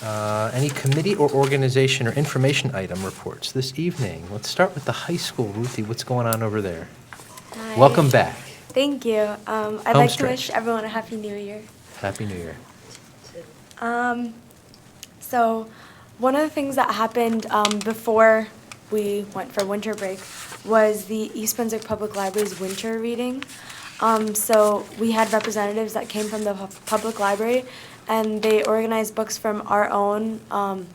Any committee or organization or information item reports this evening? Let's start with the high school. Ruthie, what's going on over there? Hi. Welcome back. Thank you. I'd Home like stretch. to wish everyone a Happy New Year. Happy New Year. So one of the things that happened before we went for winter break was the East Brunswick Public Library's winter reading. So we had representatives that came from the public library, and they organized books from our own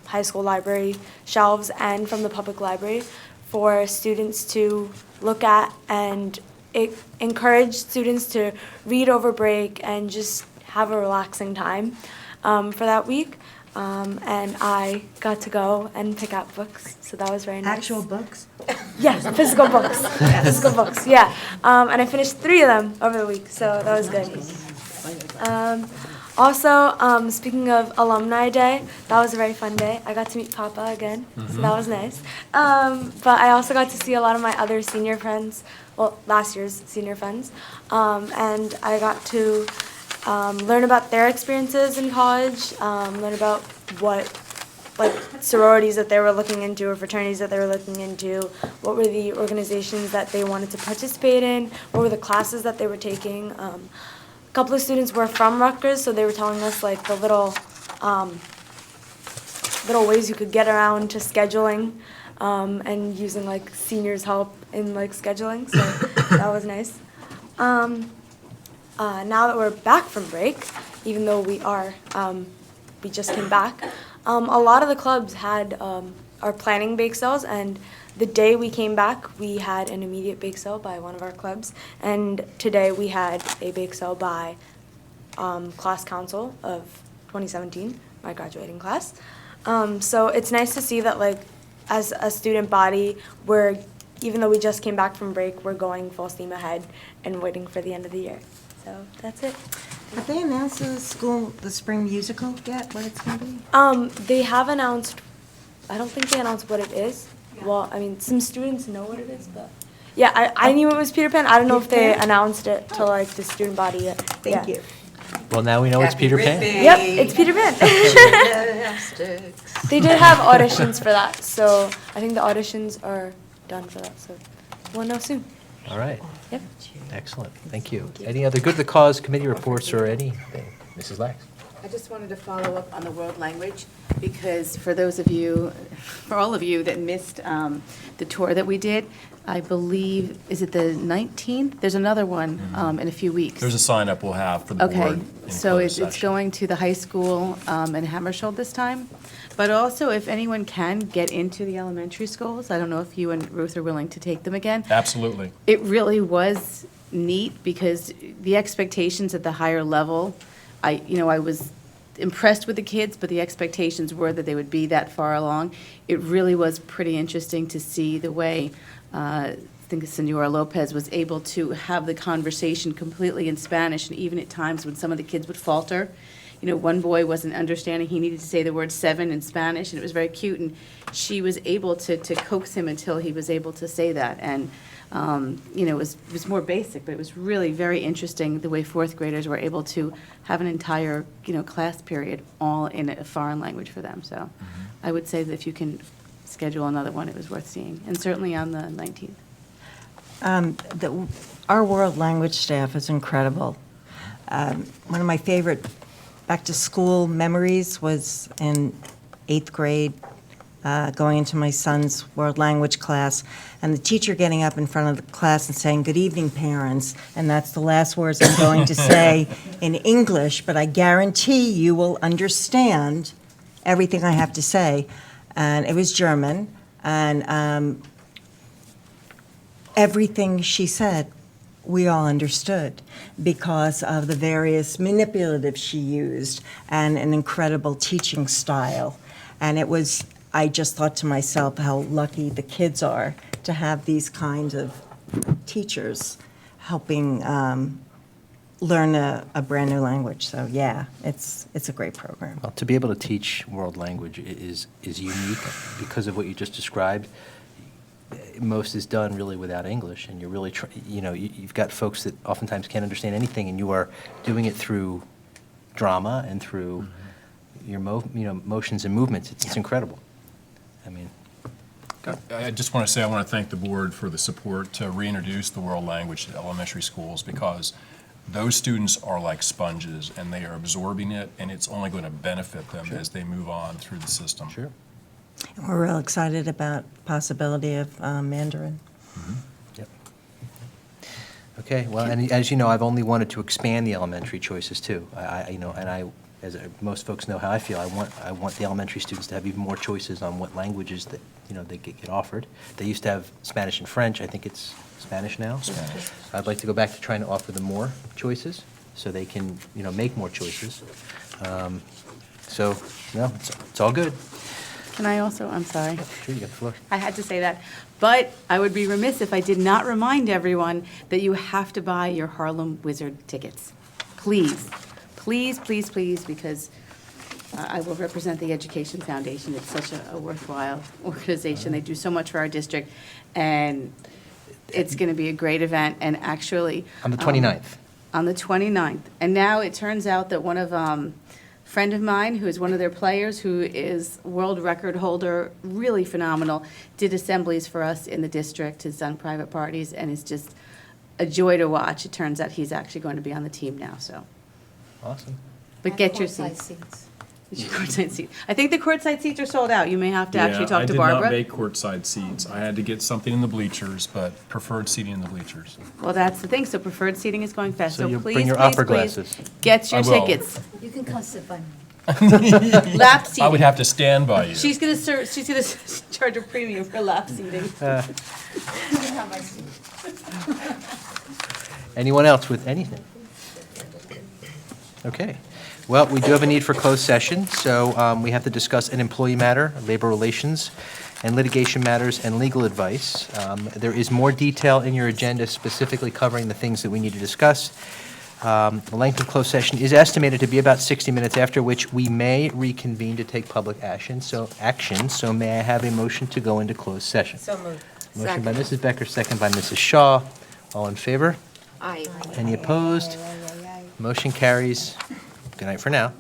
high school library shelves and from the public library for students to look at, and it encouraged students to read over break and just have a relaxing time for that week. And I got to go and pick out books, so that was very nice. Actual books? Yes, physical books. Physical books, yeah. And I finished 3 of them over the week, so that was good. Also, speaking of Alumni Day, that was a very fun day. I got to meet Papa again, so that was nice. But I also got to see a lot of my other senior friends, well, last year's senior friends, and I got to learn about their experiences in college, learn about what sororities that they were looking into or fraternities that they were looking into, what were the organizations that they wanted to participate in, what were the classes that they were taking. A couple of students were from Rutgers, so they were telling us like the little ways you could get around to scheduling and using like seniors' help in like scheduling, so that was nice. Now that we're back from break, even though we just came back, a lot of the clubs had are planning bake sales, and the day we came back, we had an immediate bake sale by one of our clubs, and today we had a bake sale by class council of 2017, my graduating class. So it's nice to see that, like, as a student body, even though we just came back from break, we're going full steam ahead and waiting for the end of the year. So that's it. Have they announced the spring musical yet, what it's going to be? They have announced, I don't think they announced what it is. Well, I mean, some students know what it is, but yeah, I knew it was Peter Pan. I don't know if they announced it to like the student body yet. Thank you. Well, now we know it's Peter Pan. Yep, it's Peter Pan. They did have auditions for that, so I think the auditions are done for that, so we'll know soon. All right. Yep. Excellent. Thank you. Any other good of the cause committee reports or anything? Mrs. Lax? I just wanted to follow up on the world language, because for all of you that missed the tour that we did, I believe, is it the 19th? There's another one in a few weeks. There's a sign-up we'll have for the board. Okay, in so closed it's session. going to the high school in Hammersholt this time. But also, if anyone can get into the elementary schools, I don't know if you and Ruth are willing to take them again. Absolutely. It really was neat, because the expectations at the higher level, I was impressed with the kids, but the expectations were that they would be that far along. It really was pretty interesting to see the way, I think Senora Lopez was able to have the conversation completely in Spanish, and even at times when some of the kids would falter. One boy wasn't understanding, he needed to say the word 7 in Spanish, and it was very cute, and she was able to coax him until he was able to say that. And it was more basic, but it was really very interesting the way 4th graders were able to have an entire, class period all in a foreign language for them. So I would say that if you can schedule another one, it was worth seeing, and certainly on the 19th. Our world language staff is incredible. One of my favorite back-to-school memories was in 8th grade, going into my son's world language class, and the teacher getting up in front of the class and saying, "Good evening, parents," and that's the last words I'm going to say in English, but I guarantee you will understand everything I have to say. And it was German, and everything she said, we all understood because of the various manipulatives she used and an incredible teaching style. And I just thought to myself how lucky the kids are to have these kinds of teachers helping learn a brand new language. So yeah, it's a great program. Well, to be able to teach world language is unique because of what you just described. Most is done really without English, and you're really, you've got folks that oftentimes can't understand anything, and you are doing it through drama and through motions and movements. It's incredible. I mean, I just want to say, I want to thank the board for the support to reintroduce the world language to elementary schools, because those students are like sponges, and they are absorbing it, and it's only going to benefit them as they move on through the system. sure. And we're real excited about possibility of Mandarin. Yep. Okay, well, and as you know, I've only wanted to expand the elementary choices too. As most folks know how I feel, I want the elementary students to have even more choices on what languages that, they get offered. They used to have Spanish and French. I think it's Spanish now. Spanish. I'd like to go back to trying to offer them more choices so they can, make more choices. So, no, it's all good. Can I also, I'm sorry. Sure, you got the floor. I had to say that. But I would be remiss if I did not remind everyone that you have to buy your Harlem Wizard tickets. Please, please, please, please, because I will represent the Education Foundation. It's such a worthwhile organization. They do so much for our district, and it's going to be a great event, and actually. On the 29th. On the 29th. And now it turns out that one of, friend of mine, who is one of their players, who is world record holder, really phenomenal, did assemblies for us in the district, has done private parties, and it's just a joy to watch. It turns out he's actually going to be on the team now, so. Awesome. But get your seats. Get your courtside seat. I think the courtside seats are sold out. You may have to actually talk to I Barbara. did not make courtside seats. I had to get something in the bleachers, but preferred seating in the bleachers. Well, that's the thing, so preferred seating is going fast. So So you'll please, bring your please, opera please, glasses. get your I will. tickets. You can come sit by me. Lap seating. I would have to stand by you. She's gonna charge a premium for lap seating. You can have my seat. Anyone else with anything? Okay. Well, we do have a need for closed session, so we have to discuss an employee matter, labor relations, and litigation matters and legal advice. There is more detail in your agenda specifically covering the things that we need to discuss. The length of closed session is estimated to be about 60 minutes, after which we may reconvene to take public action. So may I have a motion to go into closed session? So moved. Motion by Mrs. Becker, second by Mrs. Shaw. All in favor? Aye. Any opposed? Motion carries. Good night for now.